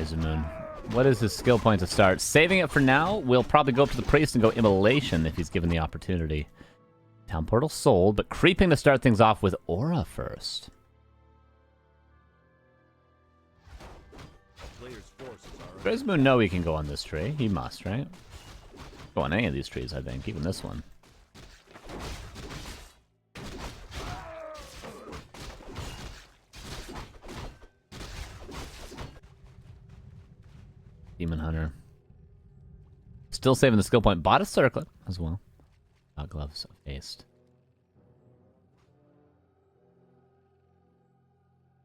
RazerMoon. What is his skill point to start? Saving it for now. We'll probably go up to the priest and go immolation if he's given the opportunity. Town portal sold, but creeping to start things off with aura first. RazerMoon know he can go on this tree. He must, right? Go on any of these trees, I think. Even this one. Demon Hunter. Still saving the skill point. Bought a circlet as well. Gloves faced.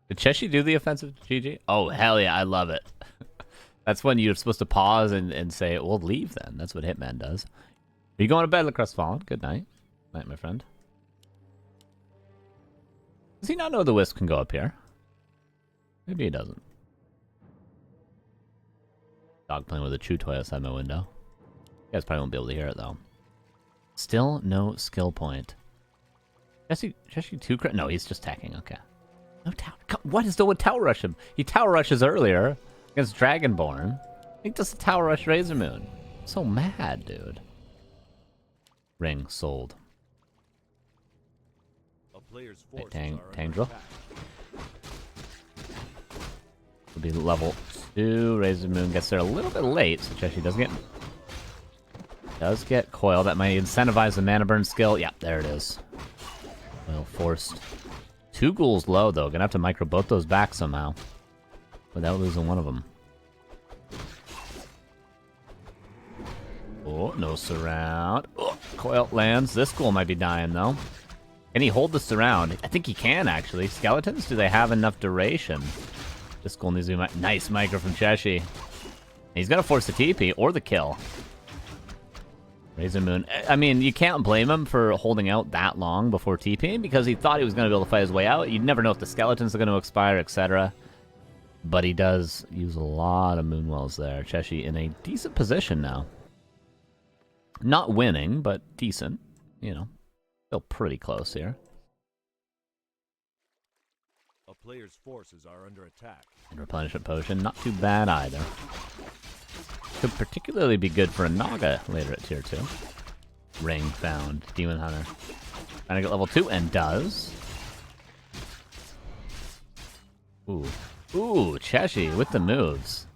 Did Cechi do the offensive GG? Oh, hell yeah, I love it. That's when you're supposed to pause and say, well, leave then. That's what Hitman does. Are you going to bed, La Crestfallen? Good night. Night, my friend. Does he not know the Wisp can go up here? Maybe he doesn't. Dog playing with a chew toy outside my window. You guys probably won't be able to hear it, though. Still no skill point. Cechi 2 crit? No, he's just tacking. Okay. No tower. What is the one tower rush him? He tower rushes earlier against Dragonborn. I think that's a tower rush RazerMoon. So mad, dude. Ring sold. Tangdril. Will be level 2. RazerMoon gets there a little bit late, so Cechi does get coil. That might incentivize the mana burn skill. Yeah, there it is. Well, forced. 2 ghouls low, though. Gonna have to micro both those back somehow. Without losing one of them. Oh, no surround. Oh, coil lands. This ghoul might be dying, though. Can he hold the surround? I think he can, actually. Skeletons? Do they have enough duration? This ghoul needs to be... Nice micro from Cechi. He's gonna force the TP or the kill. RazerMoon. I mean, you can't blame him for holding out that long before TPing because he thought he was going to be able to fight his way out. You'd never know if the skeletons are going to expire, etc. But he does use a lot of Moonwells there. Cechi in a decent position now. Not winning, but decent. You know, still pretty close here. A player's forces are under attack. And replenishment potion, not too bad either. Could particularly be good for a Naga later at tier 2. Ring found. Demon Hunter. Trying to get level 2, and does. Ooh. Ooh, Cechi with the moves.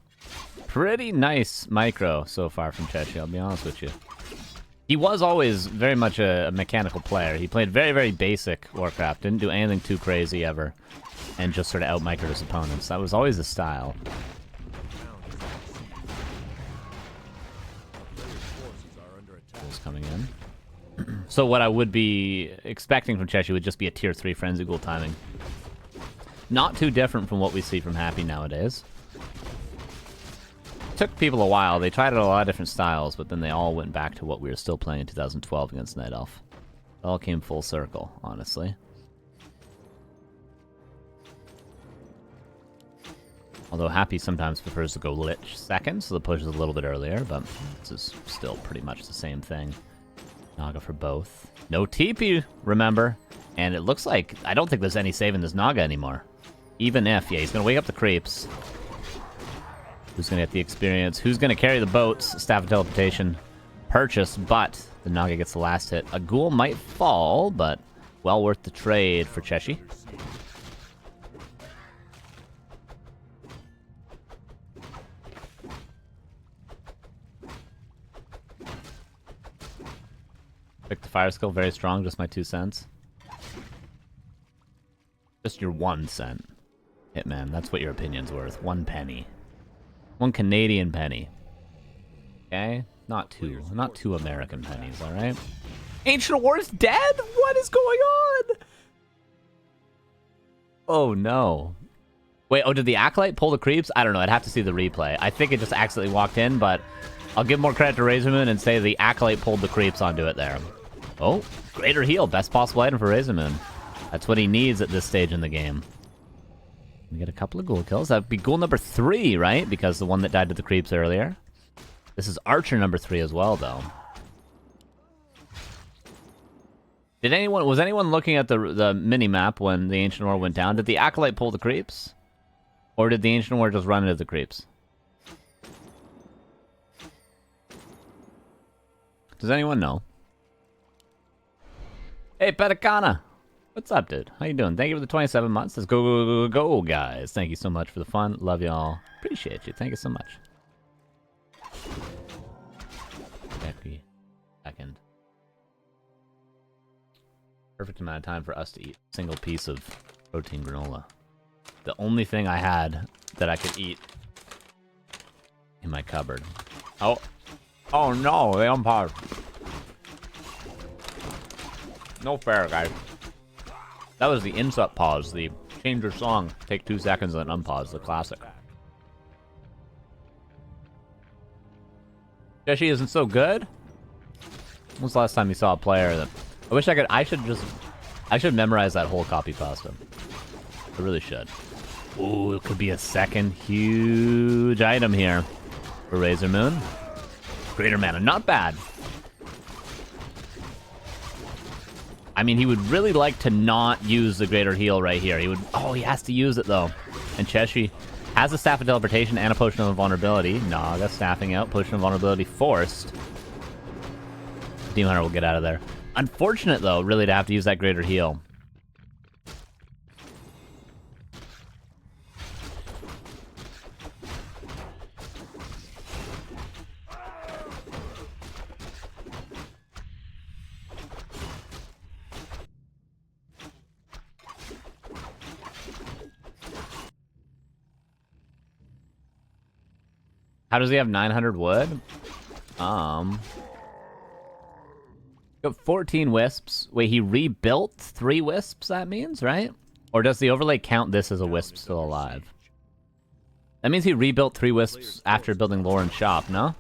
Pretty nice micro so far from Cechi, I'll be honest with you. He was always very much a mechanical player. He played very, very basic Warcraft. Didn't do anything too crazy ever. And just sort of out-microed his opponents. That was always his style. Coming in. So what I would be expecting from Cechi would just be a tier 3 Frenzy Ghoul timing. Not too different from what we see from Happy nowadays. Took people a while. They tried out a lot of different styles, but then they all went back to what we were still playing in 2012 against Night Elf. It all came full circle, honestly. Although Happy sometimes prefers to go Lich second, so the push is a little bit earlier, but this is still pretty much the same thing. Naga for both. No TP, remember? And it looks like, I don't think there's any saving this Naga anymore. Even if, yeah, he's going to wake up the creeps. Who's going to get the experience? Who's going to carry the boats? Staff of Teleportation purchase, but the Naga gets the last hit. A ghoul might fall, but well worth the trade for Cechi. Pick the fire skill, very strong, just my 2 cents. Just your 1 cent. Hitman, that's what your opinion's worth. 1 penny. 1 Canadian penny. Okay? Not 2 American pennies, alright? Ancient War's dead? What is going on? Oh no. Wait, oh, did the Acolyte pull the creeps? I don't know, I'd have to see the replay. I think it just accidentally walked in, but I'll give more credit to RazerMoon and say the Acolyte pulled the creeps onto it there. Oh, greater heal. Best possible item for RazerMoon. That's what he needs at this stage in the game. We get a couple of ghoul kills. That'd be ghoul number 3, right? Because the one that died to the creeps earlier. This is Archer number 3 as well, though. Was anyone looking at the mini-map when the Ancient War went down? Did the Acolyte pull the creeps? Or did the Ancient War just run into the creeps? Does anyone know? Hey, Petacana! What's up, dude? How you doing? Thank you for the 27 months. Let's go, go, go, go, guys. Thank you so much for the fun. Love y'all. Appreciate you. Thank you so much. Every second. Perfect amount of time for us to eat a single piece of protein granola. The only thing I had that I could eat in my cupboard. Oh. Oh no, they unpaused. No fair, guys. That was the insert pause, the change your song, take 2 seconds and then unpause, the classic. Cechi isn't so good? When was the last time you saw a player that... I wish I could... I should memorize that whole copy pasta. I really should. Ooh, it could be a second huge item here for RazerMoon. Greater mana, not bad. I mean, he would really like to not use the greater heal right here. He would... Oh, he has to use it, though. And Cechi has a Staff of Teleportation and a Potion of Invulnerability. Naga staffing out. Potion of Invulnerability forced. Demon Hunter will get out of there. Unfortunate, though, really, to have to use that greater heal. How does he have 900 wood? Got 14 wisps. Wait, he rebuilt 3 wisps, that means, right? Or does the overlay count this as a wisp still alive? That means he rebuilt 3 wisps after building Lauren's shop, no?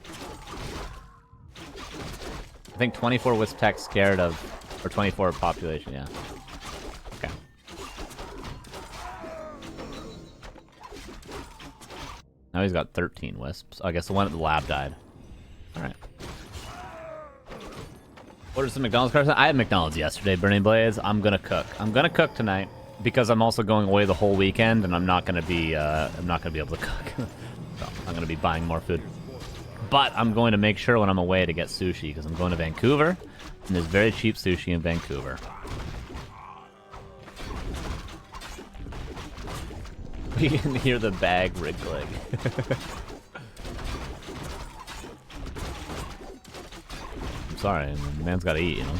I think 24 wisp tech scared of... Or 24 population, yeah. Okay. Now he's got 13 wisps. Oh, I guess the one at the lab died. Alright. Ordered some McDonald's, Carson. I had McDonald's yesterday, Burning Blaze. I'm gonna cook. I'm gonna cook tonight because I'm also going away the whole weekend, and I'm not gonna be able to cook. So I'm gonna be buying more food. But I'm going to make sure when I'm away to get sushi because I'm going to Vancouver, and there's very cheap sushi in Vancouver. We can hear the bag wriggling. I'm sorry, man's gotta eat, you know.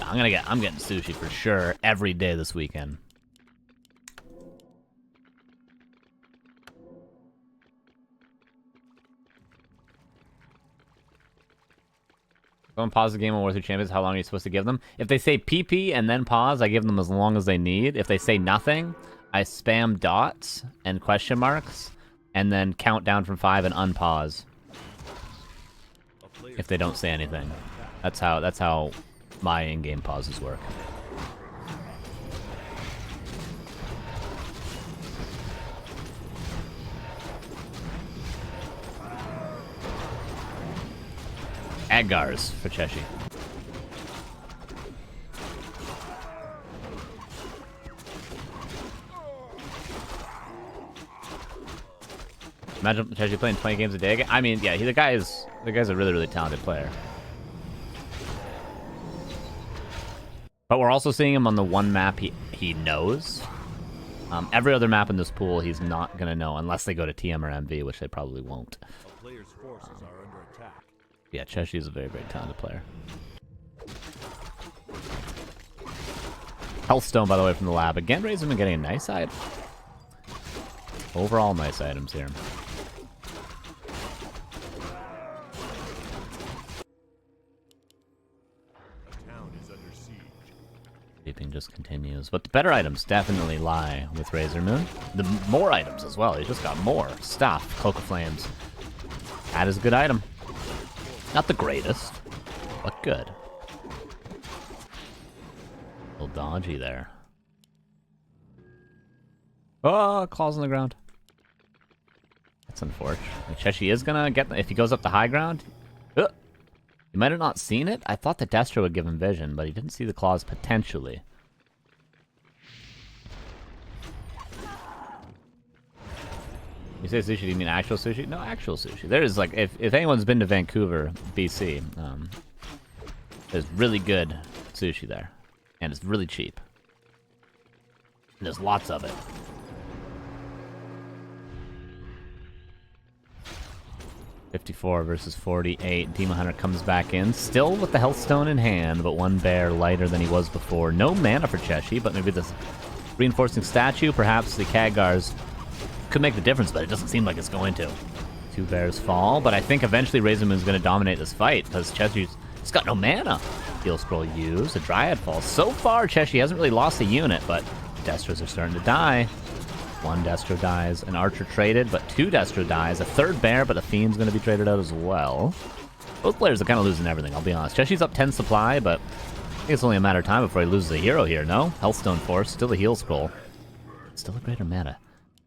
I'm getting sushi for sure every day this weekend. Someone pause the game on Warcraft Champions, how long are you supposed to give them? If they say PP and then pause, I give them as long as they need. If they say nothing, I spam dots and question marks, and then count down from 5 and unpause. If they don't say anything. That's how my in-game pauses work. Agars for Cechi. Imagine Cechi playing 20 games a day. I mean, yeah, the guy's a really, really talented player. But we're also seeing him on the one map he knows. Every other map in this pool he's not gonna know unless they go to TM or MV, which they probably won't. A player's forces are under attack. Yeah, Cechi is a very, very talented player. Healthstone, by the way, from the lab. Again, RazerMoon getting a nice item. Overall, nice items here. Sleeping just continues. But the better items definitely lie with RazerMoon. The more items as well. He's just got more stuff. Coca Flames. That is a good item. Not the greatest, but good. A little dodgy there. Oh, claws on the ground. That's unfortunate. Cechi is gonna get... If he goes up the high ground... He might have not seen it. I thought the Destro would give him vision, but he didn't see the claws potentially. You say sushi, do you mean actual sushi? No, actual sushi. There is, like, if anyone's been to Vancouver, BC, There's really good sushi there. And it's really cheap. And there's lots of it. $54 versus 48. Demon Hunter comes back in, still with the health stone in hand, but one bear lighter than he was before. No mana for Cechi, but maybe this reinforcing statue, perhaps the Khadgars could make the difference, but it doesn't seem like it's going to. Two bears fall, but I think eventually RazerMoon's going to dominate this fight, because Chechi's got no mana. Heal Scroll used, a Dryad falls. So far, Cechi hasn't really lost a unit, but Destros are starting to die. One Destro dies, an Archer traded, but two Destro dies. A third bear, but the Fiend's going to be traded out as well. Both players are kind of losing everything, I'll be honest. Chechi's up 10 supply, but I think it's only a matter of time before he loses a hero here, no? Healthstone Force, still a Heal Scroll. Still a greater meta.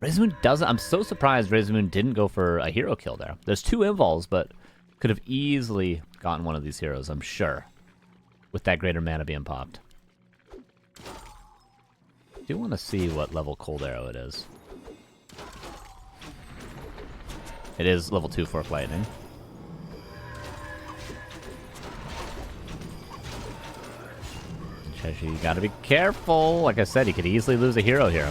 RazerMoon doesn't... I'm so surprised RazerMoon didn't go for a hero kill there. There's two invols, but could have easily gotten one of these heroes, I'm sure. With that greater mana being popped. I do want to see what level Cold Arrow it is. It is level 2 Fork Lightning. Chechi, you gotta be careful. Like I said, he could easily lose a hero here.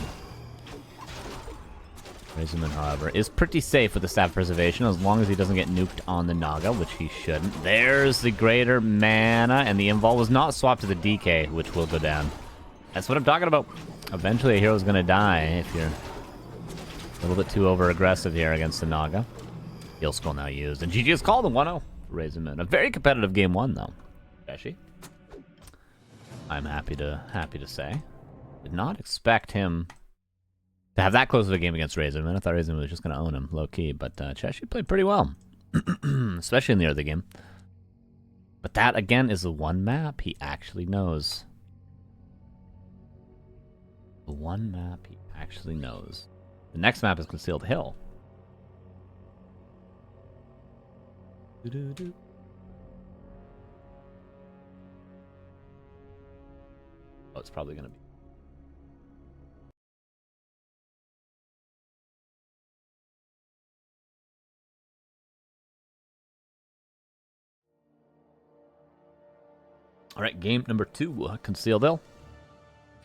RazerMoon, however, is pretty safe with the Staff Preservation as long as he doesn't get nuked on the Naga, which he shouldn't. There's the greater mana, and the invol was not swapped to the DK, which will go down. That's what I'm talking about. Eventually a hero's gonna die if you're a little bit too over-aggressive here against the Naga. Heal Scroll now used, and GG is called a 1-0 for RazerMoon. A very competitive game 1, though. Cechi, I'm happy to say. Did not expect him to have that close of a game against RazerMoon. I thought RazerMoon was just going to own him, low-key, but Cechi played pretty well. Especially in the early game. But that, again, is the one map he actually knows. The one map he actually knows. The next map is Concealed Hill. Oh, it's probably going to be. All right, game number 2, Concealed Hill.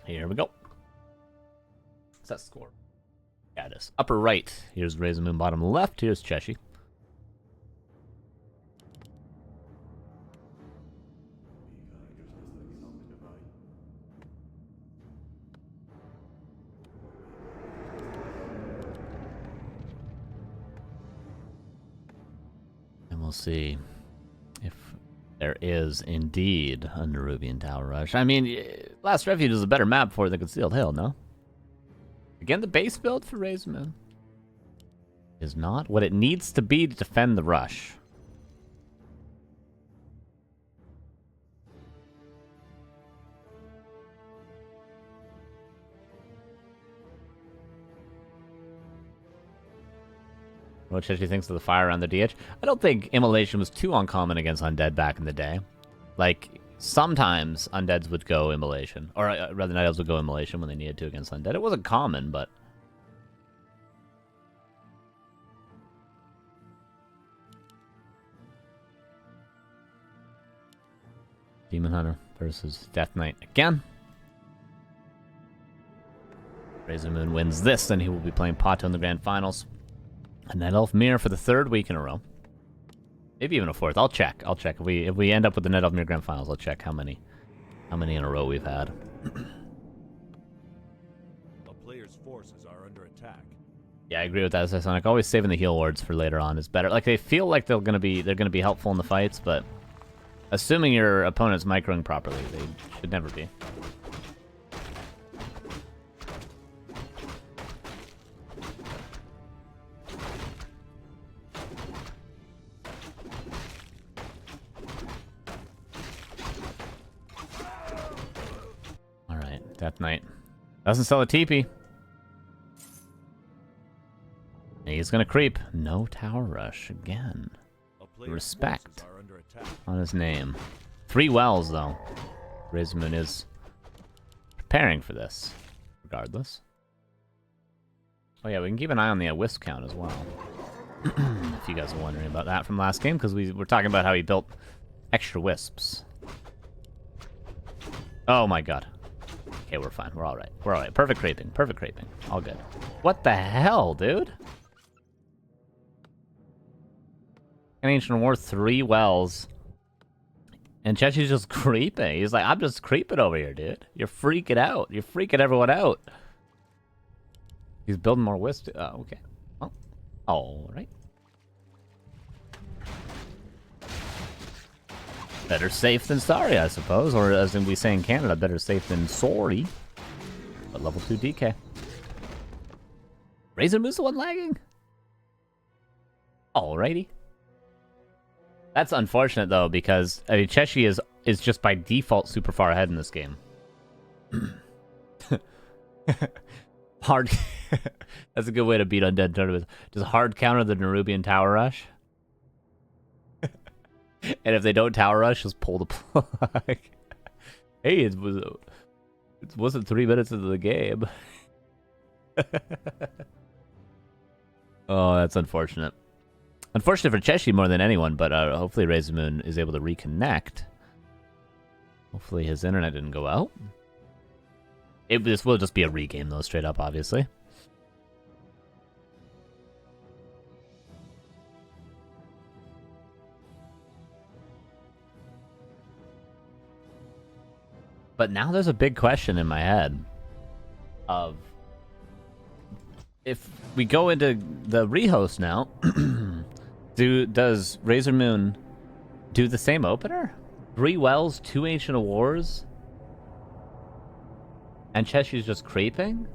Here we go. What's that score? Yeah, it is. Upper right. Here's RazerMoon. Bottom left. Here's Cechi. And we'll see if there is indeed a Nerubian Tower Rush. I mean, Last Refuge is a better map for the Concealed Hill, no? Again, the base build for RazerMoon is not what it needs to be to defend the rush. What Cechi thinks of the fire around the DH? I don't think Immolation was too uncommon against Undead back in the day. Like, sometimes Undeads would go Immolation. Or rather, Night Elves would go Immolation when they needed to against Undead. It wasn't common, but... Demon Hunter versus Death Knight again. RazerMoon wins this, then he will be playing Pato in the Grand Finals. A Night Elf Mirror for the 3rd week in a row. Maybe even a 4th. I'll check. If we end up with the Night Elf Mirror Grand Finals, I'll check how many in a row we've had. A player's forces are under attack. Yeah, I agree with that. Sonic, always saving the heal wards for later on is better. Like, they feel like they're gonna be helpful in the fights, but assuming your opponent's microing properly, they should never be. Death Knight doesn't sell a TP. He's gonna creep. No Tower Rush again. Respect on his name. 3 wells though. RazerMoon is preparing for this, regardless. Oh yeah, we can keep an eye on the wisp count as well. If you guys are wondering about that from last game, because we were talking about how he built extra wisps. Oh my god. Okay, we're fine. We're alright. We're alright. Perfect creeping. Perfect creeping. All good. What the hell, dude? An Ancient War 3 wells. And Chechi's just creeping. He's like, I'm just creeping over here, dude. You're freaking out. You're freaking everyone out. He's building more whist. Oh, okay. Oh, alright. Better safe than sorry, I suppose. Or as we say in Canada, better safe than sorry. But level 2 DK. RazerMoon's the one lagging? Alrighty. That's unfortunate, though, because I mean, Cechi is just by default super far ahead in this game. Hard. That's a good way to beat Undead Tournament. Just hard counter the Nerubian Tower Rush. And if they don't Tower Rush, just pull the plug. Hey, it wasn't 3 minutes into the game. Oh, that's unfortunate. Unfortunate for Cechi more than anyone, but hopefully RazerMoon is able to reconnect. Hopefully his internet didn't go out. This will just be a regame, though, straight up, obviously. But now there's a big question in my head of if we go into the rehost now, does RazerMoon do the same opener? 3 wells, 2 Ancient Wars, and Chechi's just creeping?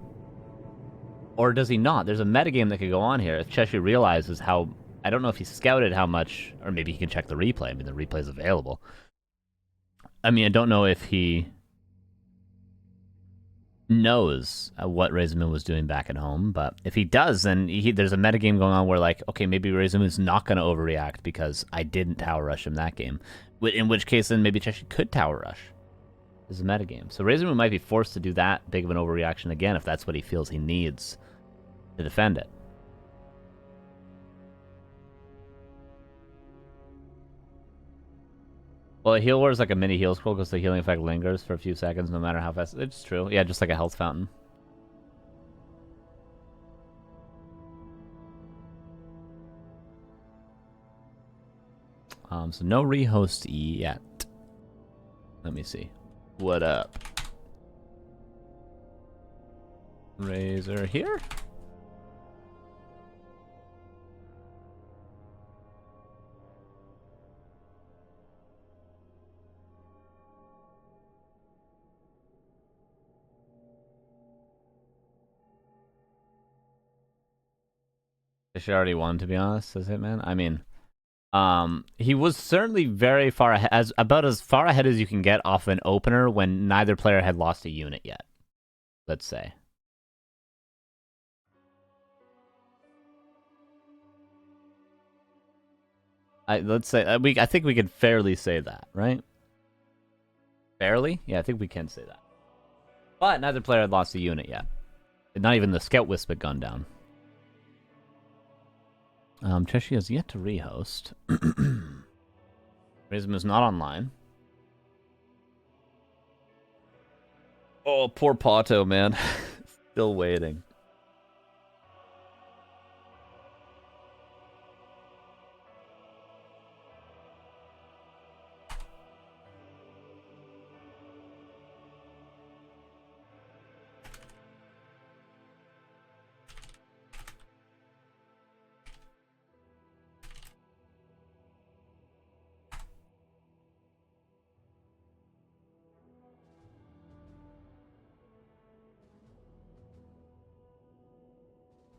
Or does he not? There's a metagame that could go on here if Cechi realizes how... I don't know if he scouted how much... Or maybe he can check the replay. I mean, the replay's available. I mean, I don't know if he knows what RazerMoon was doing back at home, but if he does, then there's a metagame going on where, like, okay, maybe RazerMoon's not going to overreact because I didn't Tower Rush him that game. In which case, then maybe Cechi could Tower Rush. This is a metagame. So RazerMoon might be forced to do that big of an overreaction again if that's what he feels he needs to defend it. Well, a heal ward is like a mini heal scroll because the healing effect lingers for a few seconds no matter how fast. It's true. Yeah, just like a health fountain. So no rehost yet. Let me see. What up? Razer here? She already won, to be honest, says Hitman. I mean, he was certainly very far ahead, about as far ahead as you can get off an opener when neither player had lost a unit yet. Let's say. I think we could fairly say that, right? Fairly? Yeah, I think we can say that. But neither player had lost a unit yet. Not even the Scout Wisp had gone down. Cechi has yet to rehost. RazerMoon is not online. Oh, poor Pato, man. Still waiting.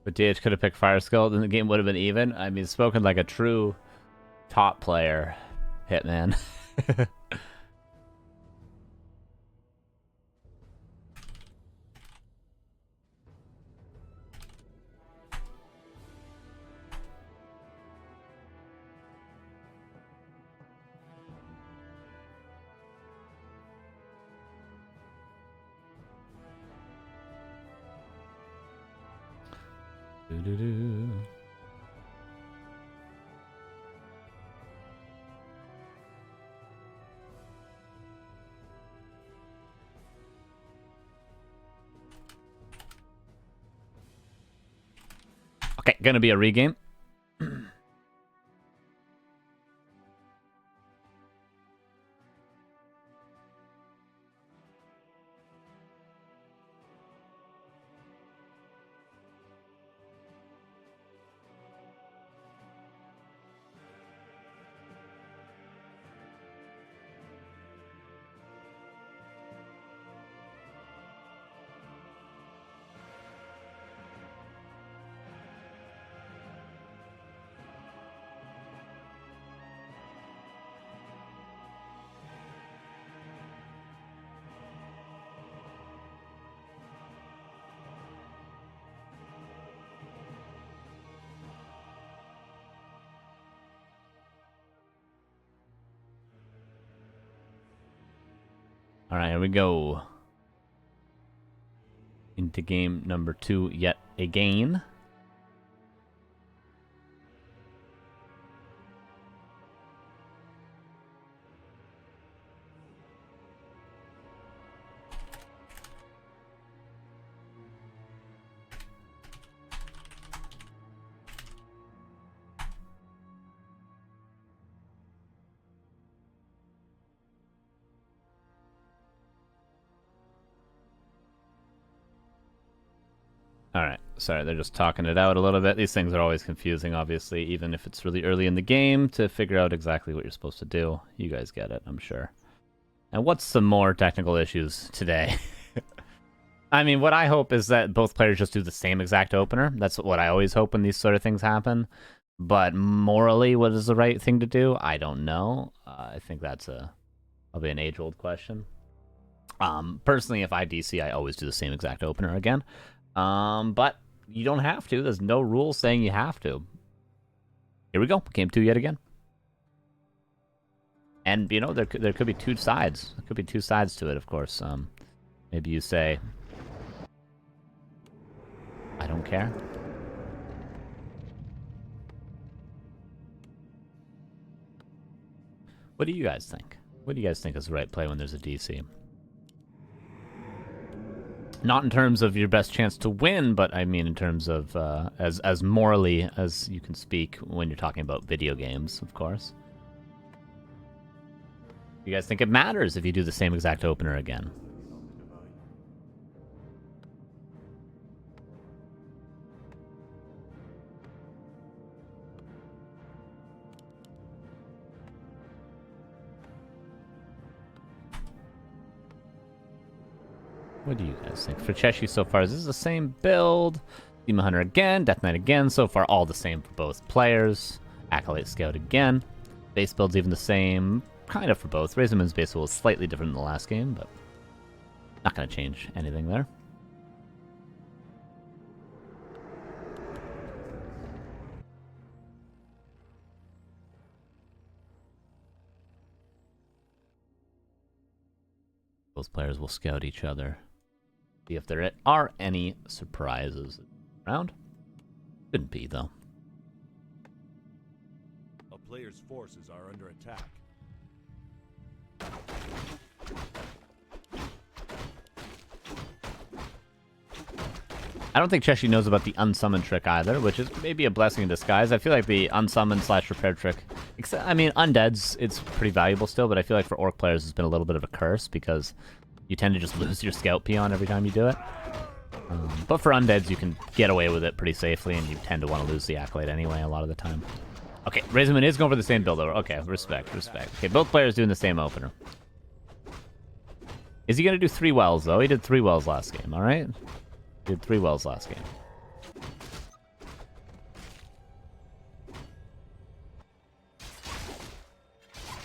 But DH could have picked Fire Skull, then the game would have been even. I mean, spoken like a true top player, Hitman. Doo-doo-doo. Okay, gonna be a regame. All right, here we go. Into game number 2 yet again. Alright, sorry, they're just talking it out a little bit. These things are always confusing, obviously, even if it's really early in the game, to figure out exactly what you're supposed to do. You guys get it, I'm sure. And what's some more technical issues today? I mean, what I hope is that both players just do the same exact opener. That's what I always hope when these sort of things happen. But morally, what is the right thing to do? I don't know. I think that's probably an age-old question. Personally, if I DC, I always do the same exact opener again. But you don't have to. There's no rule saying you have to. Here we go. Game 2 yet again. And, you know, there could be two sides. There could be two sides to it, of course. Maybe you say, I don't care. What do you guys think? What do you guys think is the right play when there's a DC? Not in terms of your best chance to win, but I mean in terms of as morally as you can speak when you're talking about video games, of course. You guys think it matters if you do the same exact opener again? What do you guys think? For Cechi so far, this is the same build. Demon Hunter again, Death Knight again. So far, all the same for both players. Acolyte Scout again. Base build's even the same, kind of for both. RazerMoon's base build was slightly different than the last game, but not going to change anything there. Both players will scout each other. See if there are any surprises around. Couldn't be, though. A player's forces are under attack. I don't think Cechi knows about the unsummon trick either, which is maybe a blessing in disguise. I feel like the unsummon / repair trick, I mean, undeads, it's pretty valuable still, but I feel like for orc players it's been a little bit of a curse because you tend to just lose your scout peon every time you do it. But for undeads, you can get away with it pretty safely, and you tend to want to lose the Acolyte anyway a lot of the time. Okay, RazerMoon is going for the same build over. Okay, respect, respect. Okay, both players doing the same opener. Is he going to do 3 wells, though? He did 3 wells last game, alright? He did 3 wells last game.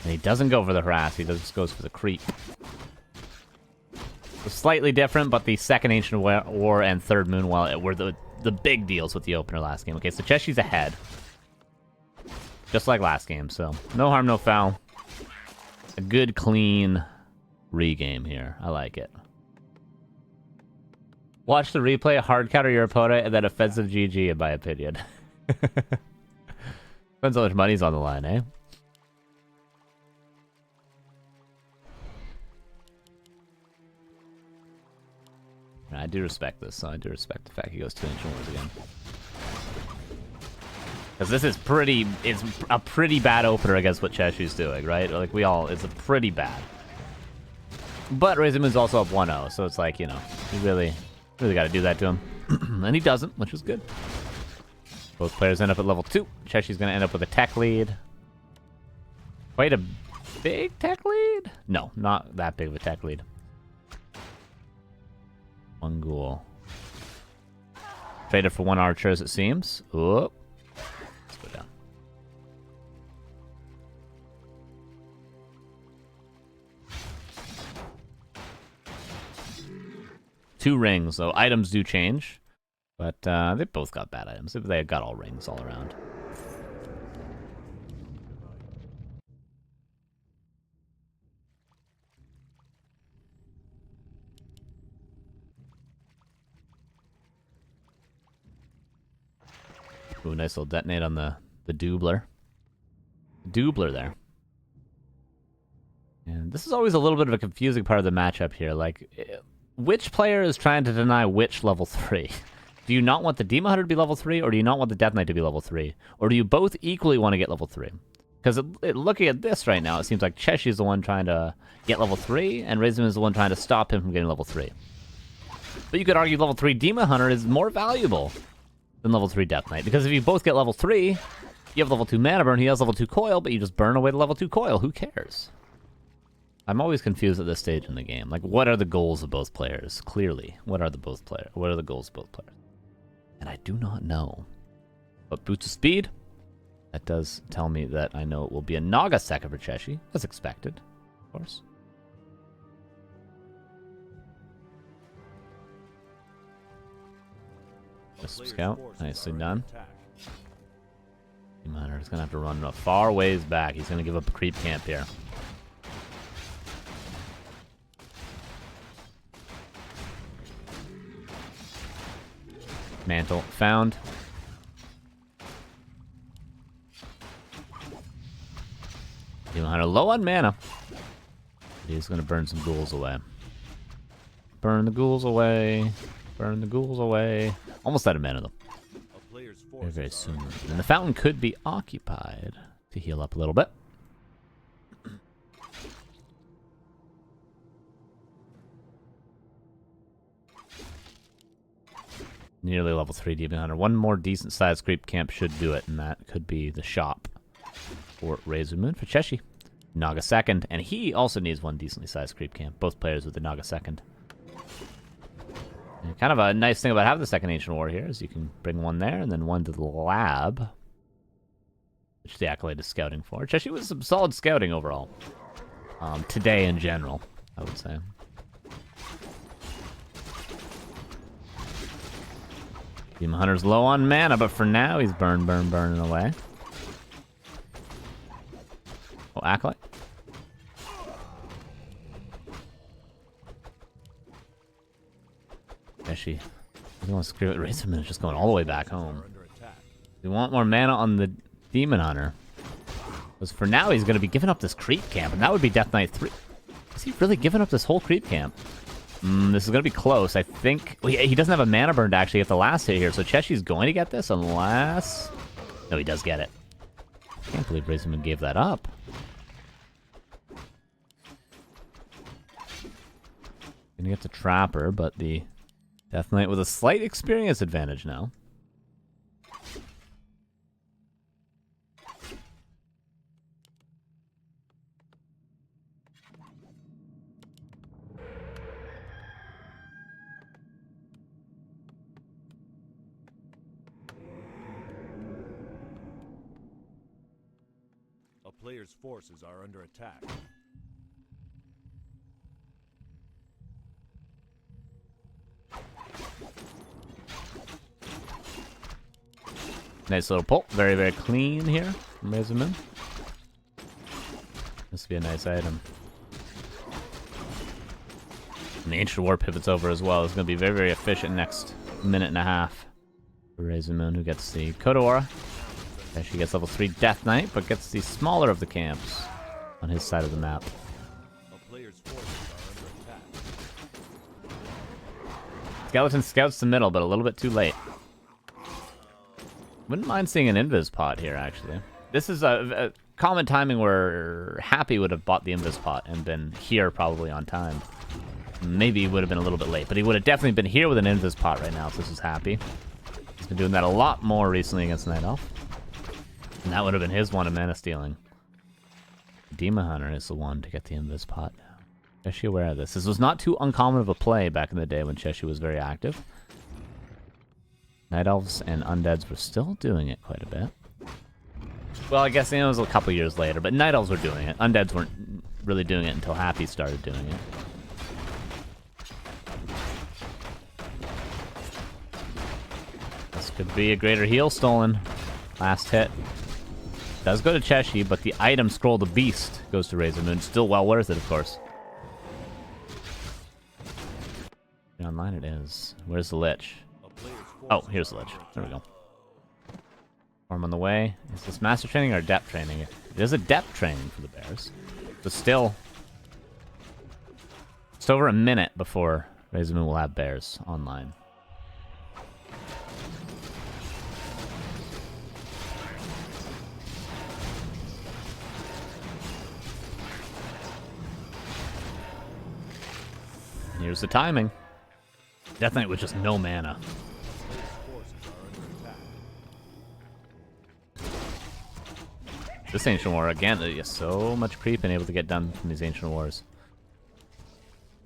And he doesn't go for the harass, he just goes for the creep. So slightly different, but the second Ancient War and third Moon Well were the big deals with the opener last game. Okay, so Cechi's ahead. Just like last game, so no harm, no foul. A good, clean regame here. I like it. Watch the replay, hard counter your opponent, and then offensive GG, in my opinion. Depends how much money's on the line, eh? I do respect this, so I do respect the fact he goes 2 Ancient Wars again. Because this is it's a pretty bad opener against what Chechi's doing, right? Like, it's a pretty bad. But RazerMoon's also up 1-0, so it's like, you know, you really got to do that to him. And he doesn't, which is good. Both players end up at level 2. Chechi's going to end up with a tech lead. Quite a big tech lead? No, not that big of a tech lead. One ghoul. Traded for one archer, as it seems. Ooh. Let's go down. Two rings, though. Items do change. But they both got bad items. They got all rings all around. Ooh, nice little detonate on the doubler. Doubler there. And this is always a little bit of a confusing part of the matchup here. Like, which player is trying to deny which level 3? Do you not want the Demon Hunter to be level 3, or do you not want the Death Knight to be level 3? Or do you both equally want to get level 3? Because looking at this right now, it seems like Chechi is the one trying to get level 3, and RazerMoon is the one trying to stop him from getting level 3. But you could argue level 3 Demon Hunter is more valuable than level 3 Death Knight. Because if you both get level 3, you have level 2 mana burn, he has level 2 coil, but you just burn away the level 2 coil. Who cares? I'm always confused at this stage in the game. Like, what are the goals of both players? Clearly, what are the goals of both players? And I do not know. But Boots of Speed, that does tell me that I know it will be a Naga second for Chechi, as expected, of course. Wisp Scout, nicely done. Demon Hunter is going to have to run a far ways back. He's going to give up a creep camp here. Mantle found. Demon Hunter low on mana. He's going to burn some ghouls away. Burn the ghouls away. Burn the ghouls away. Almost out of mana, though. Very, very soon. And the fountain could be occupied to heal up a little bit. Nearly level 3 Demon Hunter. One more decent sized creep camp should do it, and that could be the shop for RazerMoon. For Chechi, Naga second, and he also needs one decently sized creep camp. Both players with the Naga second. And kind of a nice thing about having the second Ancient War here is you can bring one there and then one to the lab, which the Accolade is scouting for. Chechi was some solid scouting overall. Today in general, I would say. Demon Hunter's low on mana, but for now he's burning away. Oh, Acolyte. Chechi doesn't want to screw it. RazerMoon is just going all the way back home. We want more mana on the Demon Hunter. Because for now he's going to be giving up this creep camp, and that would be Death Knight 3. Is he really giving up this whole creep camp? This is going to be close, I think. Well, he doesn't have a mana burn to actually get the last hit here, so Chechi's going to get this unless... No, he does get it. Can't believe RazerMoon gave that up. Gonna get the Trapper, but the Death Knight with a slight experience advantage now. A player's forces are under attack. Nice little pull. Very, very clean here from RazerMoon. This would be a nice item. And the Ancient War pivots over as well. It's going to be very, very efficient next minute and a half for RazerMoon, who gets the Kodaora. She gets level 3 Death Knight, but gets the smaller of the camps on his side of the map. A player's forces are under attack. Skeleton scouts the middle, but a little bit too late. Wouldn't mind seeing an Invis pot here, actually. This is a common timing where Happy would have bought the Invis pot and been here probably on time. Maybe he would have been a little bit late, but he would have definitely been here with an Invis pot right now if this was Happy. He's been doing that a lot more recently against Night Elf. And that would have been his one of mana stealing. Demon Hunter is the one to get the Invis pot. Chechi aware of this. This was not too uncommon of a play back in the day when Chechi was very active. Night Elves and Undeads were still doing it quite a bit. Well, I guess it was a couple years later, but Night Elves were doing it. Undeads weren't really doing it until Happy started doing it. This could be a greater heal stolen. Last hit. Does go to Chechi, but the item Scroll the Beast goes to RazerMoon. Still well worth it, of course. Online it is. Where's the Lich? Oh, here's the Lich. There we go. Form on the way. Is this Master Training or Depth Training? It is a Depth Training for the Bears. But still, it's over a minute before RazerMoon will have Bears online. And here's the timing. Death Knight with just no mana. This Ancient War, again, so much creep and able to get done from these Ancient Wars.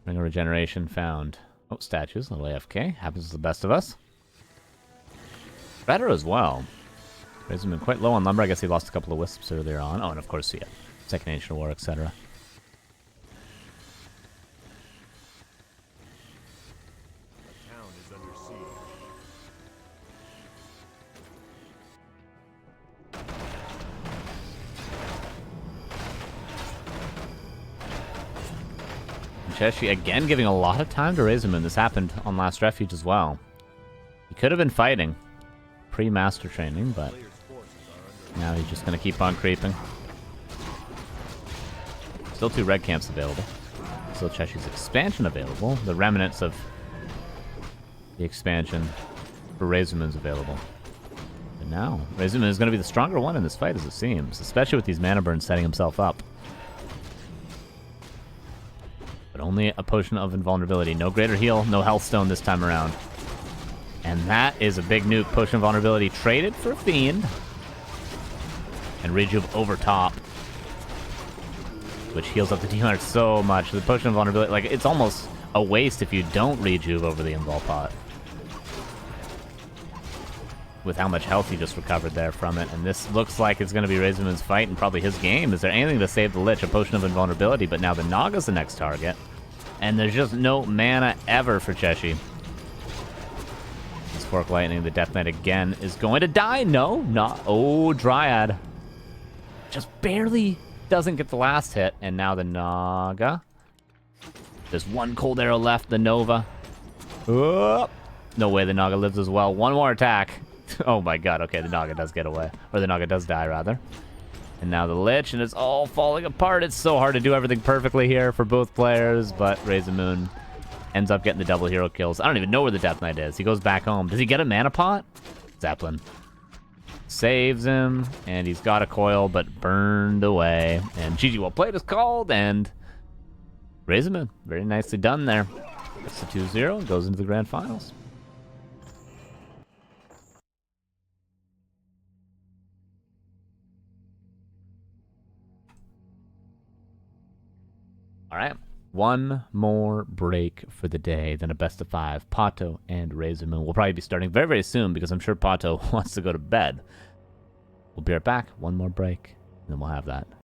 Ring of Regeneration found. Oh, statues, little AFK. Happens to the best of us. Better as well. RazerMoon quite low on lumber. I guess he lost a couple of wisps earlier on. Oh, and of course, yeah. Second Ancient War, etc. Chechi again giving a lot of time to RazerMoon. This happened on Last Refuge as well. He could have been fighting pre-Master Training, but now he's just going to keep on creeping. Still 2 red camps available. Still Chechi's expansion available. The remnants of the expansion for RazerMoon's available. And now, RazerMoon is going to be the stronger one in this fight, as it seems, especially with these mana burns setting himself up. But only a potion of invulnerability. No greater heal, no health stone this time around. And that is a big nuke. Potion of vulnerability traded for Fiend. And Rejuve over top. Which heals up the Demon Hunter so much. The potion of vulnerability, like, it's almost a waste if you don't Rejuve over the invul pot. With how much health he just recovered there from it. And this looks like it's going to be RazerMoon's fight and probably his game. Is there anything to save the Lich? A potion of invulnerability, but now the Naga's the next target. And there's just no mana ever for Chechi. This Fork Lightning, the Death Knight again, is going to die. No, not. Oh, Dryad. Just barely doesn't get the last hit. And now the Naga. There's one cold arrow left, the Nova. Oh, no way the Naga lives as well. One more attack. Oh my god, okay, the Naga does get away. Or the Naga does die, rather. And now the Lich, and it's all falling apart. It's so hard to do everything perfectly here for both players, but RazerMoon ends up getting the double hero kills. I don't even know where the Death Knight is. He goes back home. Does he get a mana pot? Zeppelin saves him, and he's got a coil, but burned away. And GG well played is called, and RazerMoon, very nicely done there. Gets the 2-0 and goes into the grand finals. All right, one more break for the day, then a best of 5. Pato and RazerMoon will probably be starting very, very soon because I'm sure Pato wants to go to bed. We'll be right back. One more break, and then we'll have that.